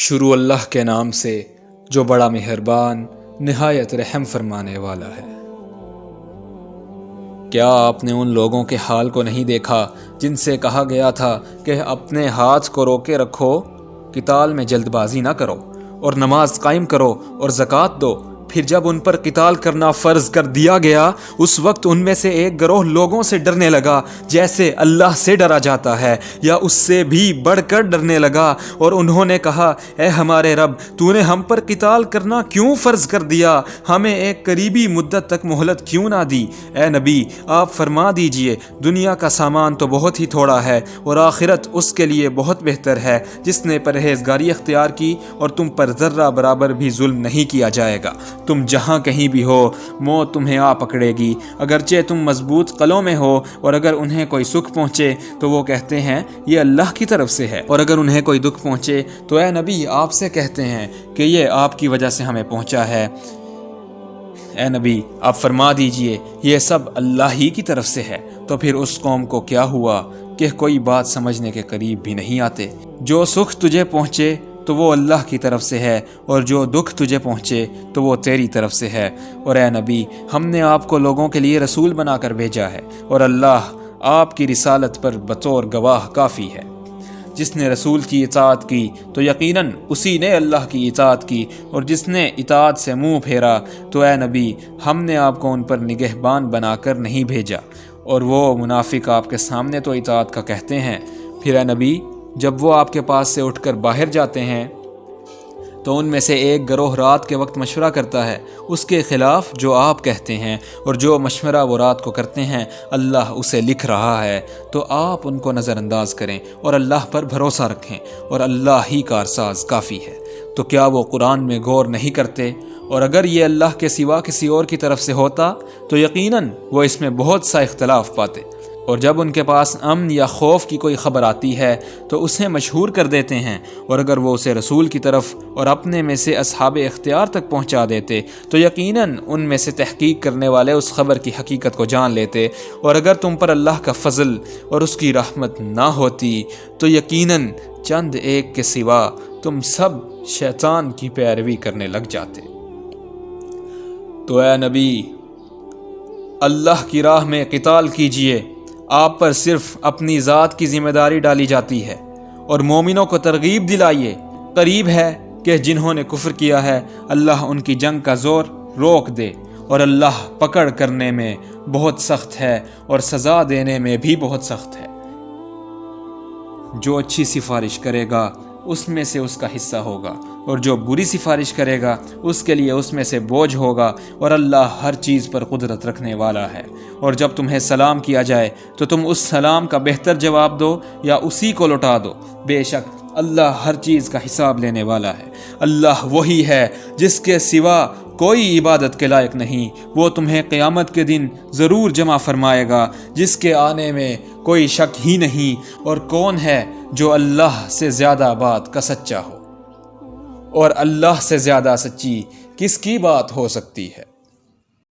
شروع اللہ کے نام سے جو بڑا مہربان نہایت رحم فرمانے والا ہے۔ کیا آپ نے ان لوگوں کے حال کو نہیں دیکھا جن سے کہا گیا تھا کہ اپنے ہاتھ کو روکے رکھو، قتال میں جلد بازی نہ کرو اور نماز قائم کرو اور زکوٰۃ دو؟ پھر جب ان پر قتال کرنا فرض کر دیا گیا اس وقت ان میں سے ایک گروہ لوگوں سے ڈرنے لگا جیسے اللہ سے ڈرا جاتا ہے یا اس سے بھی بڑھ کر ڈرنے لگا، اور انہوں نے کہا اے ہمارے رب، تو نے ہم پر قتال کرنا کیوں فرض کر دیا؟ ہمیں ایک قریبی مدت تک مہلت کیوں نہ دی؟ اے نبی، آپ فرما دیجئے دنیا کا سامان تو بہت ہی تھوڑا ہے اور آخرت اس کے لیے بہت بہتر ہے۔ جس نے پرہیزگاری اختیار کی اور تم پر ذرہ برابر بھی ظلم نہیں کیا جائے گا۔ تم جہاں کہیں بھی ہو موت تمہیں آ پکڑے گی، اگرچہ تم مضبوط قلعوں میں ہو، اور اگر انہیں کوئی سکھ پہنچے تو وہ کہتے ہیں یہ اللہ کی طرف سے ہے، اور اگر انہیں کوئی دکھ پہنچے تو اے نبی آپ سے کہتے ہیں کہ یہ آپ کی وجہ سے ہمیں پہنچا ہے۔ اے نبی آپ فرما دیجئے یہ سب اللہ ہی کی طرف سے ہے۔ تو پھر اس قوم کو کیا ہوا کہ کوئی بات سمجھنے کے قریب بھی نہیں آتے۔ جو سکھ تجھے پہنچے تو وہ اللہ کی طرف سے ہے، اور جو دکھ تجھے پہنچے تو وہ تیری طرف سے ہے۔ اور اے نبی، ہم نے آپ کو لوگوں کے لیے رسول بنا کر بھیجا ہے، اور اللہ آپ کی رسالت پر بطور گواہ کافی ہے۔ جس نے رسول کی اطاعت کی تو یقیناً اسی نے اللہ کی اطاعت کی، اور جس نے اطاعت سے منہ پھیرا تو اے نبی ہم نے آپ کو ان پر نگہبان بنا کر نہیں بھیجا۔ اور وہ منافق آپ کے سامنے تو اطاعت کا کہتے ہیں، پھر اے نبی جب وہ آپ کے پاس سے اٹھ کر باہر جاتے ہیں تو ان میں سے ایک گروہ رات کے وقت مشورہ کرتا ہے اس کے خلاف جو آپ کہتے ہیں، اور جو مشورہ وہ رات کو کرتے ہیں اللہ اسے لکھ رہا ہے۔ تو آپ ان کو نظر انداز کریں اور اللہ پر بھروسہ رکھیں، اور اللہ ہی کارساز کافی ہے۔ تو کیا وہ قرآن میں غور نہیں کرتے؟ اور اگر یہ اللہ کے سوا کسی اور کی طرف سے ہوتا تو یقیناً وہ اس میں بہت سا اختلاف پاتے۔ اور جب ان کے پاس امن یا خوف کی کوئی خبر آتی ہے تو اسے مشہور کر دیتے ہیں، اور اگر وہ اسے رسول کی طرف اور اپنے میں سے اصحاب اختیار تک پہنچا دیتے تو یقیناً ان میں سے تحقیق کرنے والے اس خبر کی حقیقت کو جان لیتے۔ اور اگر تم پر اللہ کا فضل اور اس کی رحمت نہ ہوتی تو یقیناً چند ایک کے سوا تم سب شیطان کی پیروی کرنے لگ جاتے۔ تو اے نبی اللہ کی راہ میں قتال کیجئے، آپ پر صرف اپنی ذات کی ذمہ داری ڈالی جاتی ہے، اور مومنوں کو ترغیب دلائیے، قریب ہے کہ جنہوں نے کفر کیا ہے اللہ ان کی جنگ کا زور روک دے، اور اللہ پکڑ کرنے میں بہت سخت ہے اور سزا دینے میں بھی بہت سخت ہے۔ جو اچھی سفارش کرے گا اس میں سے اس کا حصہ ہوگا، اور جو بری سفارش کرے گا اس کے لیے اس میں سے بوجھ ہوگا، اور اللہ ہر چیز پر قدرت رکھنے والا ہے۔ اور جب تمہیں سلام کیا جائے تو تم اس سلام کا بہتر جواب دو یا اسی کو لوٹا دو، بے شک اللہ ہر چیز کا حساب لینے والا ہے۔ اللہ وہی ہے جس کے سوا کوئی عبادت کے لائق نہیں، وہ تمہیں قیامت کے دن ضرور جمع فرمائے گا جس کے آنے میں کوئی شک ہی نہیں۔ اور کون ہے جو اللہ سے زیادہ بات کا سچا ہو؟ اور اللہ سے زیادہ سچی کس کی بات ہو سکتی ہے؟